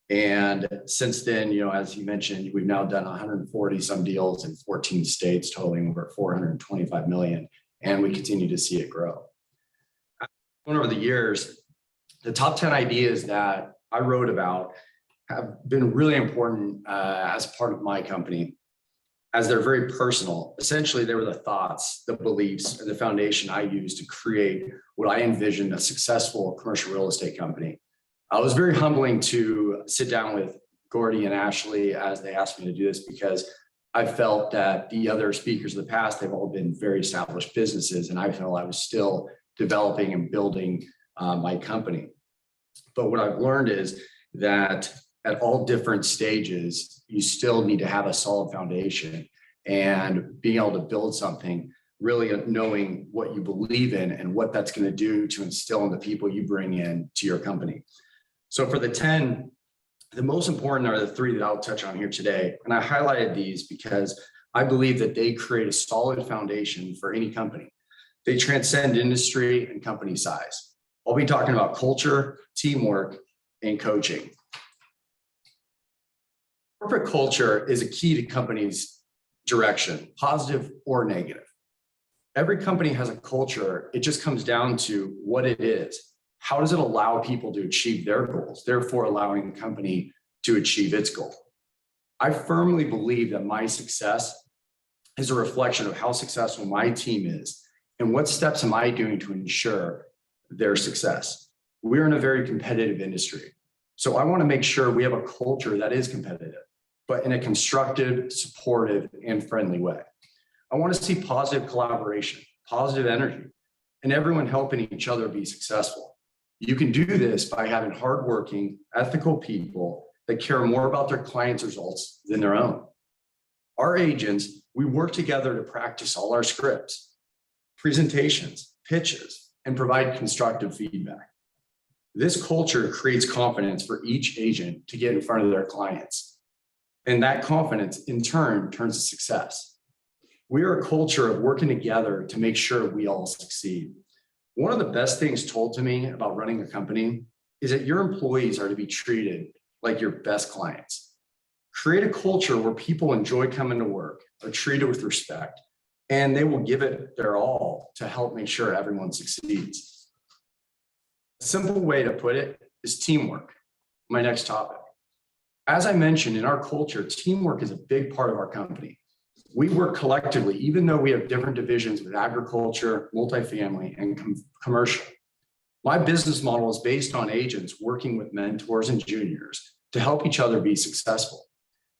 And since then, as you mentioned, we've now done 140 some deals in 14 states, totaling over 425 million, and we continue to see it grow. Over the years, the top 10 ideas that I wrote about have been really important as part of my company, as they're very personal. Essentially, they were the thoughts, the beliefs, and the foundation I used to create what I envisioned a successful commercial real estate company. It was very humbling to sit down with Gordy and Ashley as they asked me to do this, because I felt that the other speakers of the past, they've all been very established businesses, and I felt I was still developing and building my company. But what I've learned is that at all different stages, you still need to have a solid foundation, and being able to build something, really knowing what you believe in and what that's going to do to instill in the people you bring in to your company. So for the 10, the most important are the 3 that I'll touch on here today. And I highlighted these because I believe that they create a solid foundation for any company. They transcend industry and company size. I'll be talking about culture, teamwork, and coaching. Corporate culture is a key to companies' direction, positive or negative. Every company has a culture. It just comes down to what it is. How does it allow people to achieve their goals, therefore allowing the company to achieve its goal? I firmly believe that my success is a reflection of how successful my team is and what steps am I doing to ensure their success. We're in a very competitive industry. So I want to make sure we have a culture that is competitive, but in a constructive, supportive, and friendly way. I want to see positive collaboration, positive energy, and everyone helping each other be successful. You can do this by having hardworking, ethical people that care more about their clients' results than their own. Our agents, we work together to practice all our scripts, presentations, pitches, and provide constructive feedback. This culture creates confidence for each agent to get in front of their clients. And that confidence, in turn, turns to success. We are a culture of working together to make sure we all succeed. One of the best things told to me about running a company is that your employees are to be treated like your best clients. Create a culture where people enjoy coming to work, are treated with respect, and they will give it their all to help make sure everyone succeeds. A simple way to put it is teamwork, my next topic. As I mentioned, in our culture, teamwork is a big part of our company. We work collectively, even though we have different divisions with agriculture, multifamily, and commercial. My business model is based on agents working with mentors and juniors to help each other be successful.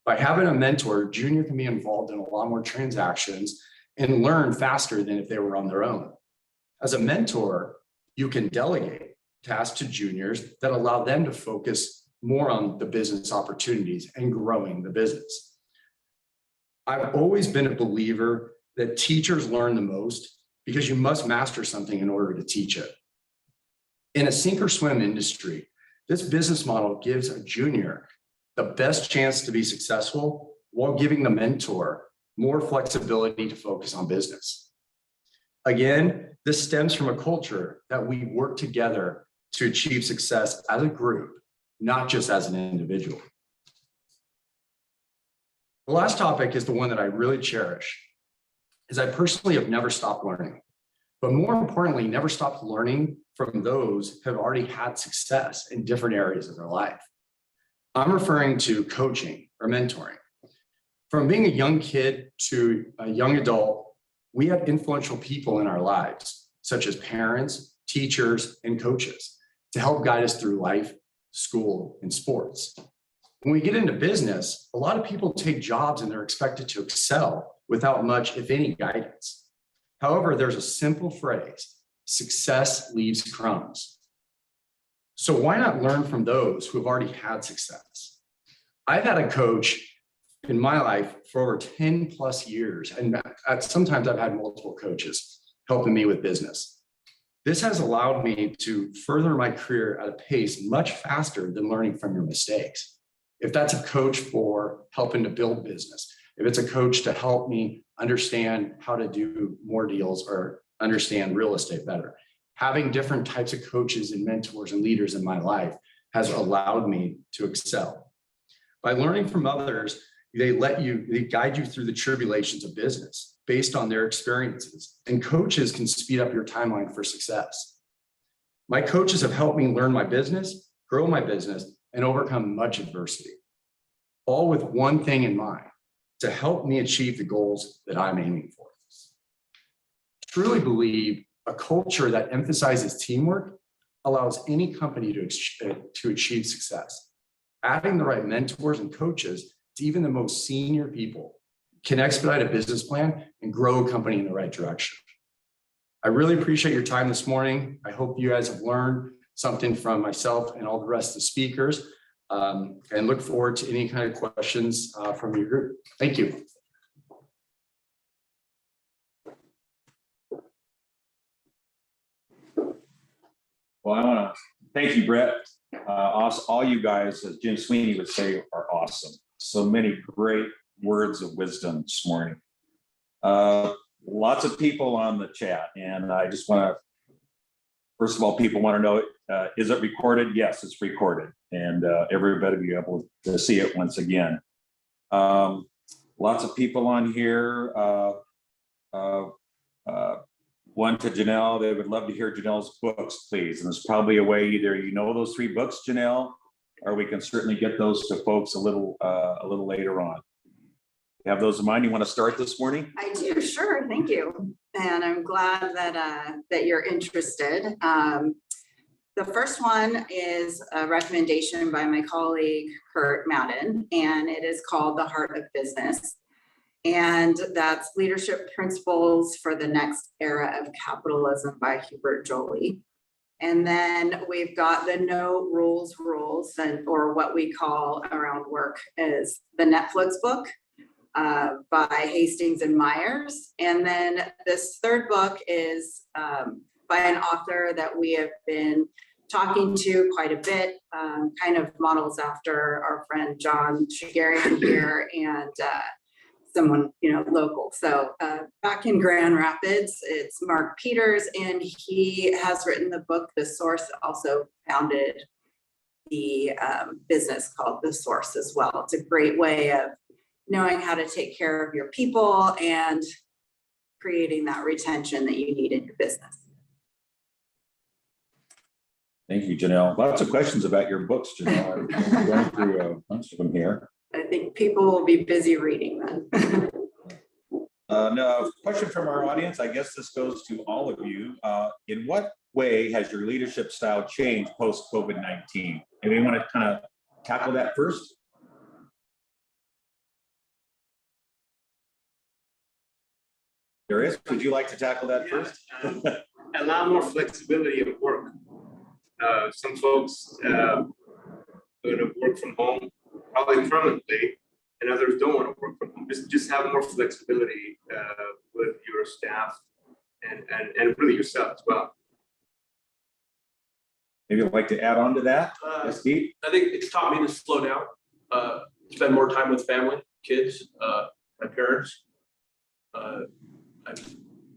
By having a mentor, junior can be involved in a lot more transactions and learn faster than if they were on their own. As a mentor, you can delegate tasks to juniors that allow them to focus more on the business opportunities and growing the business. I've always been a believer that teachers learn the most because you must master something in order to teach it. In a sink or swim industry, this business model gives a junior the best chance to be successful while giving the mentor more flexibility to focus on business. Again, this stems from a culture that we work together to achieve success as a group, not just as an individual. The last topic is the one that I really cherish, is I personally have never stopped learning, but more importantly, never stopped learning from those who have already had success in different areas of their life. I'm referring to coaching or mentoring. From being a young kid to a young adult, we have influential people in our lives, such as parents, teachers, and coaches, to help guide us through life, school, and sports. When we get into business, a lot of people take jobs and they're expected to excel without much, if any, guidance. However, there's a simple phrase: success leaves crumbs. So why not learn from those who have already had success? I've had a coach in my life for over 10 plus years, and sometimes I've had multiple coaches helping me with business. This has allowed me to further my career at a pace much faster than learning from your mistakes. If that's a coach for helping to build business, if it's a coach to help me understand how to do more deals or understand real estate better, having different types of coaches and mentors and leaders in my life has allowed me to excel. By learning from others, they guide you through the tribulations of business based on their experiences, and coaches can speed up your timeline for success. My coaches have helped me learn my business, grow my business, and overcome much adversity, all with one thing in mind: to help me achieve the goals that I'm aiming for. I truly believe a culture that emphasizes teamwork allows any company to achieve success. Adding the right mentors and coaches to even the most senior people can expedite a business plan and grow a company in the right direction. I really appreciate your time this morning. I hope you guys have learned something from myself and all the rest of the speakers, and look forward to any kind of questions from your group. Thank you. Well, I want to thank you, Brett. All you guys, as Jim Sweeney would say, are awesome. So many great words of wisdom this morning. Lots of people on the chat, and I just want to, first of all, people want to know, is it recorded? Yes, it's recorded, and everybody will be able to see it once again. Lots of people on here. One to Janelle, they would love to hear Janelle's books, please. And there's probably a way, either you know those 3 books, Janelle, or we can certainly get those to folks a little later on. You have those in mind? You want to start this morning? I do, sure, thank you. And I'm glad that you're interested. The first one is a recommendation by my colleague, Kurt Madden, and it is called The Heart of Business. And that's Leadership Principles for the Next Era of Capitalism by Hubert Joly. And then we've got the No Rules, or what we call around work is the Netflix book by Hastings and Myers. And then this third book is by an author that we have been talking to quite a bit, kind of models after our friend John Shigarian here. And someone, local. So back in Grand Rapids, it's Mark Peters, and he has written the book, The Source, also founded the business called The Source as well. It's a great way of knowing how to take care of your people and creating that retention that you need in your business. Thank you, Janelle. Lots of questions about your books, Janelle. I'm going through a bunch of them here. I think people will be busy reading then. No, question from our audience. I guess this goes to all of you. In what way has your leadership style changed post COVID-19? And we want to kind of tackle that first. Darius, would you like to tackle that first? A lot more flexibility of work. Some folks are going to work from home probably permanently, and others don't want to work from home. Just have more flexibility with your staff and really yourself as well. Maybe you'd like to add on to that? Yes, Steve? I think it's taught me to slow down, spend more time with family, kids, my parents. I've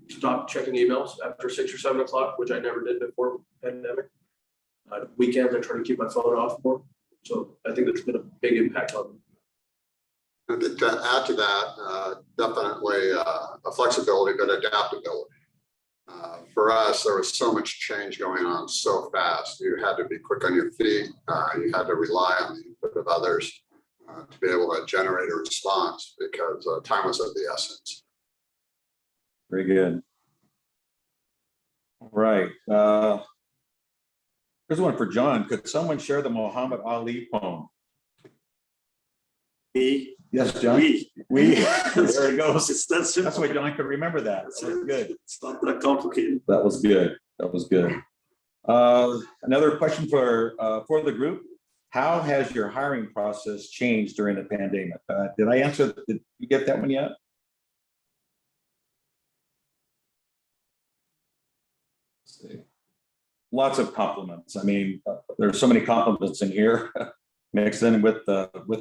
stopped checking emails after 6 or 7 o'clock, which I never did before the pandemic. Weekends, I try to keep my phone off more. So I think that's been a big impact on me. And to add to that, definitely a flexibility, but adaptability. For us, there was so much change going on so fast. You had to be quick on your feet. You had to rely on the input of others to be able to generate a response because time was of the essence. Very good. All right. Here's one for John. Could someone share the Muhammad Ali poem? Me? Yes, John. We. There it goes. It's that simple. That's why John could remember that. That's good. It's not that complicated. That was good. That was good. Another question for the group. How has your hiring process changed during the pandemic? Did I answer? Did you get that one yet? Let's see. Lots of compliments. I mean, there's so many compliments in here, mixed in with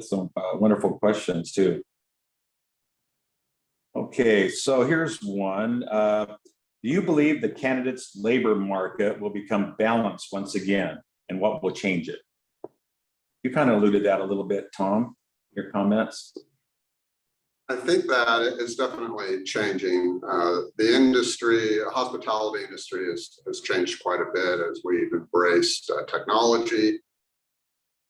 some wonderful questions too. Okay, so here's one. Do you believe the candidates' labor market will become balanced once again, and what will change it? You kind of alluded that a little bit, Tom, your comments. I think that it's definitely changing. The industry, hospitality industry has changed quite a bit as we've embraced technology,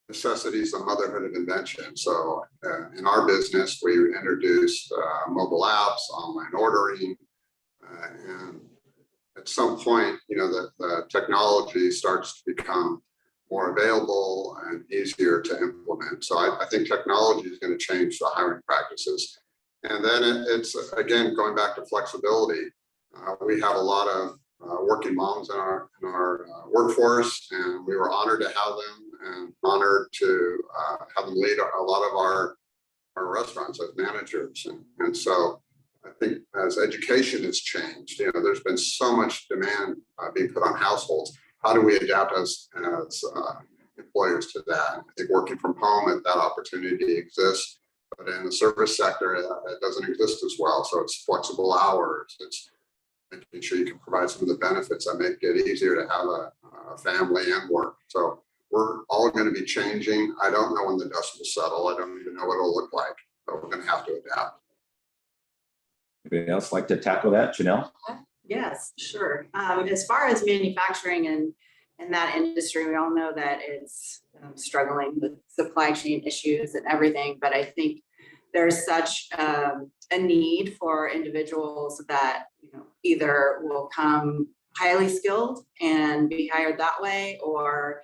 necessities of motherhood of invention. So in our business, we introduced mobile apps, online ordering, and at some point, the technology starts to become more available and easier to implement. So I think technology is going to change the hiring practices. And then it's, again, going back to flexibility. We have a lot of working moms in our workforce, and we were honored to have them and honored to have them lead a lot of our restaurants as managers. And so I think as education has changed, there's been so much demand being put on households. How do we adapt as employers to that? I think working from home, that opportunity exists. But in the service sector, it doesn't exist as well. So it's flexible hours. It's making sure you can provide some of the benefits that make it easier to have a family and work. So we're all going to be changing. I don't know when the dust will settle. I don't even know what it'll look like, but we're going to have to adapt. Anybody else like to tackle that, Janelle? Yes, sure. As far as manufacturing and that industry, we all know that it's struggling with supply chain issues and everything, but I think there's such a need for individuals that either will come highly skilled and be hired that way, or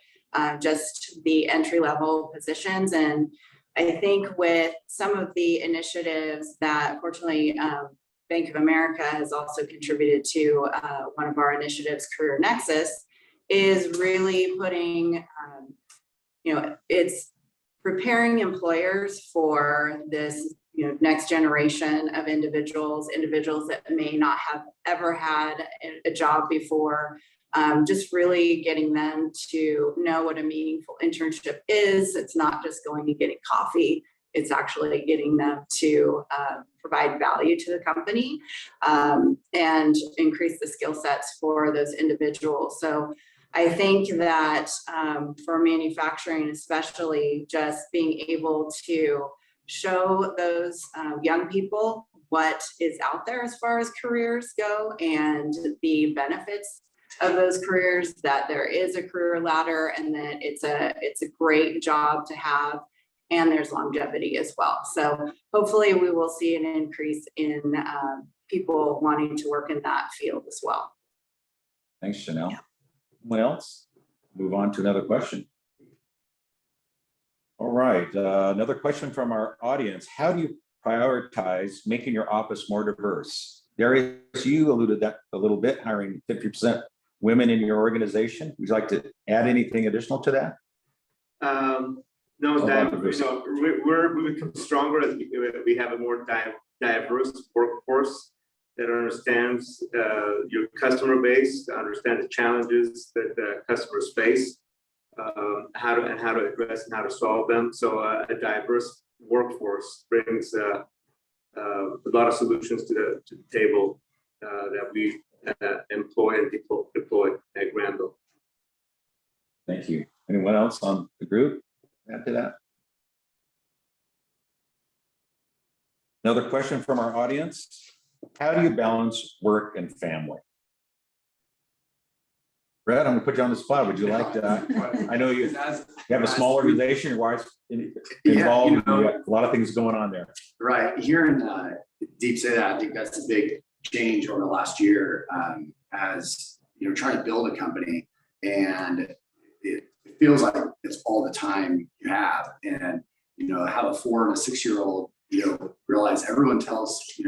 just the entry-level positions. And I think with some of the initiatives that fortunately Bank of America has also contributed to, one of our initiatives, Career Nexus, is really putting, it's preparing employers for this, next generation of individuals that may not have ever had a job before, just really getting them to know what a meaningful internship is. It's not just going and getting coffee. it's actually getting them to provide value to the company and increase the skill sets for those individuals. So I think that for manufacturing, especially, just being able to show those young people what is out there as far as careers go and the benefits of those careers, that there is a career ladder and that it's a great job to have, and there's longevity as well. So hopefully we will see an increase in people wanting to work in that field as well. Thanks, Chanel. Anyone else? Move on to another question. All right, another question from our audience. How do you prioritize making your office more diverse? Darius, you alluded that a little bit, hiring 50% women in your organization. Would you like to add anything additional to that? No, that we become stronger as we have a more diverse workforce that understands your customer base, understand the challenges that the customers face, how to address and how to solve them. So a diverse workforce brings a lot of solutions to the table that we employ and deploy at Granville. Thank you. Anyone else on the group? Add to that. Another question from our audience. How do you balance work and family? Brett, I'm gonna put you on the spot. Would you like to, I know you have a small organization, your wife's involved, you got a lot of things going on there. Right, here in Deep City, I think that's a big change over the last year, as you know, trying to build a company, and it feels like it's all the time you have, and you know, have a 4 and a 6-year-old, you know, realize everyone tells you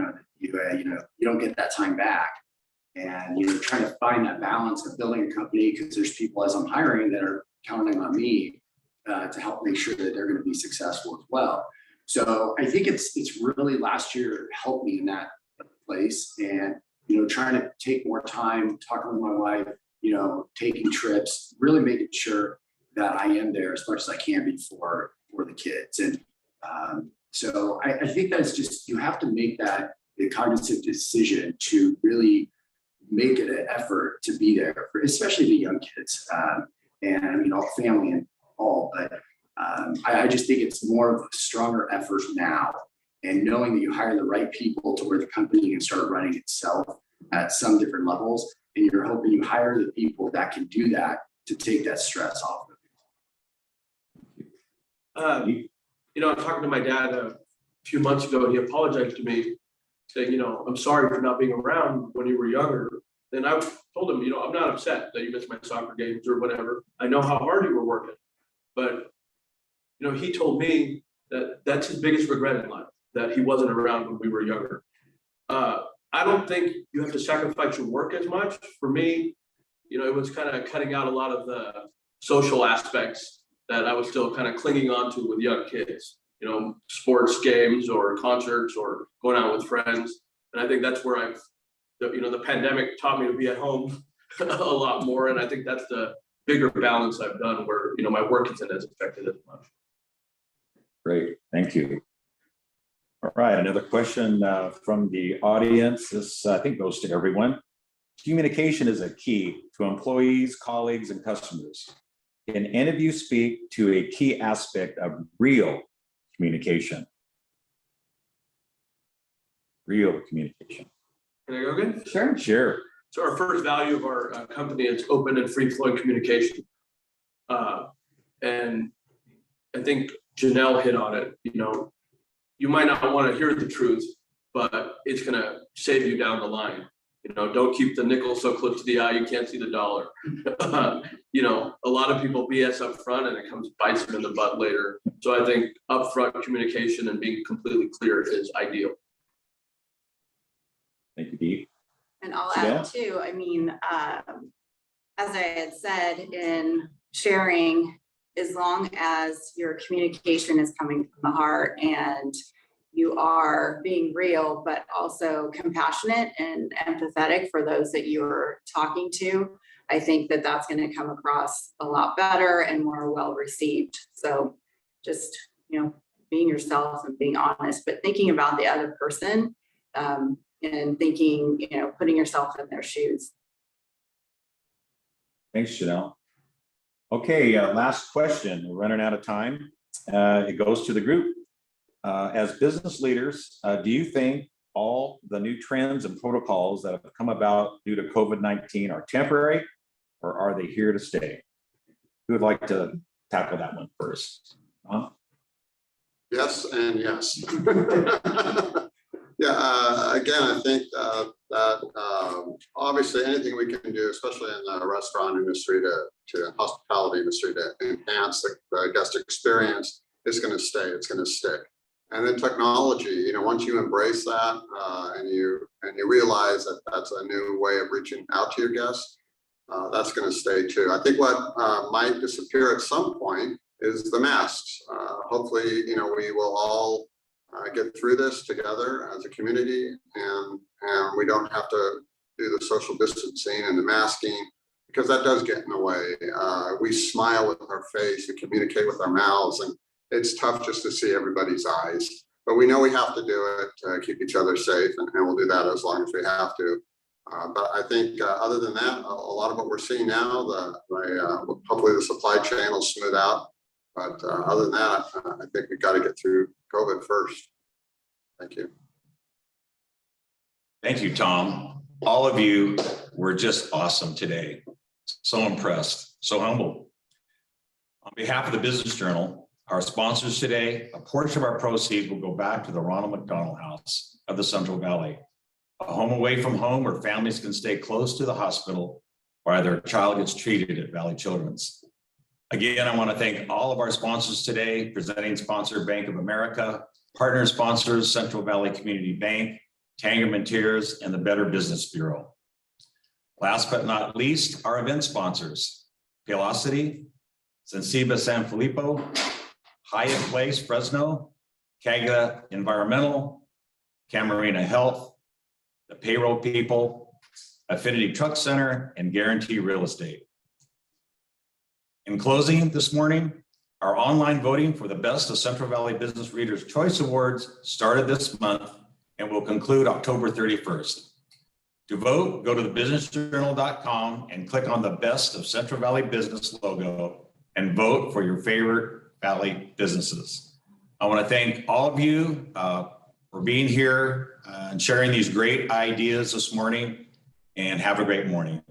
don't get that time back, and you're trying to find that balance of building a company, because there's people as I'm hiring that are counting on me to help make sure that they're going to be successful as well. So I think it's really last year helped me in that place, and you know, trying to take more time talking with my wife, you know, taking trips, really making sure that I am there as much as I can be for the kids. And so I think that's just, you have to make that a cognitive decision to really make it an effort to be there for especially the young kids, and I mean all family and all, but I just think it's more of a stronger effort now, and knowing that you hire the right people to where the company can start running itself at some different levels, and you're hoping you hire the people that can do that to take that stress off of you. You know, I'm talking to my dad a few months ago, and he apologized to me, saying, you know, I'm sorry for not being around when you were younger. Then I told him, you know, I'm not upset that you missed my soccer games or whatever. I know how hard you were working, but you know, he told me that that's his biggest regret in life, that he wasn't around when we were younger. I don't think you have to sacrifice your work as much. For me, you know, it was kind of cutting out a lot of the social aspects that I was still kind of clinging on to with young kids, you know, sports games or concerts or going out with friends. And I think that's where the pandemic taught me to be at home a lot more. And I think that's the bigger balance I've done, where, you know, my work isn't as affected as much. Great, thank you. All right, another question from the audience. This I think goes to everyone. Communication is a key to employees, colleagues, and customers. Can any of you speak to a key aspect of real communication? Real communication. Can I go again? Sure. Sure. So our first value of our company is open and free flowing communication. And I think Janelle hit on it. You know, you might not want to hear the truth, but it's going to save you down the line. You know, don't keep the nickel so close to the eye you can't see the dollar. You know, a lot of people BS up front and it comes bites them in the butt later. So I think upfront communication and being completely clear is ideal. Thank you, Dee. And I'll add too, I mean, as I had said, in sharing, as long as your communication is coming from the heart and you are being real, but also compassionate and empathetic for those that you're talking to, I think that that's going to come across a lot better and more well received. So just, you know, being yourself and being honest, but thinking about the other person, and thinking, putting yourself in their shoes. Thanks, Janelle. Okay, last question. We're running out of time. It goes to the group. As business leaders, do you think all the new trends and protocols that have come about due to COVID-19 are temporary, or are they here to stay? Who would like to tackle that one first? Yes and yes. Yeah, again, I think that obviously anything we can do, especially in the restaurant industry to hospitality industry, to enhance the guest experience is going to stay. It's going to stick. And then technology, once you embrace that and you realize that that's a new way of reaching out to your guests, that's going to stay too. I think what might disappear at some point is the masks. Hopefully, we will all get through this together as a community, and we don't have to do the social distancing and the masking, because that does get in the way. We smile with our face, we communicate with our mouths, and it's tough just to see everybody's eyes. But we know we have to do it to keep each other safe, and we'll do that as long as we have to. But I think other than that, a lot of what we're seeing now, hopefully the supply chain will smooth out. But other than that, I think we've got to get through COVID first. Thank you. Thank you, Tom. All of you were just awesome today. So impressed, so humble. On behalf of the Business Journal, our sponsors today, a portion of our proceeds will go back to the Ronald McDonald House of the Central Valley, a home away from home where families can stay close to the hospital while their child gets treated at Valley Children's. Again, I want to thank all of our sponsors today, presenting sponsor Bank of America, partner sponsors Central Valley Community Bank, Tangerman Tears, and the Better Business Bureau. Last but not least, our event sponsors, Paylocity, Sensiba San Filippo, Hyatt Place Fresno, Kagla Environmental, Camarina Health, the Payroll People, Affinity Truck Center, and Guarantee Real Estate. In closing this morning, our online voting for the Best of Central Valley Business Readers' Choice Awards started this month and will conclude October 31st. To vote, go to thebusinessjournal.com and click on the Best of Central Valley Business logo and vote for your favorite Valley businesses. I want to thank all of you for being here and sharing these great ideas this morning, and have a great morning.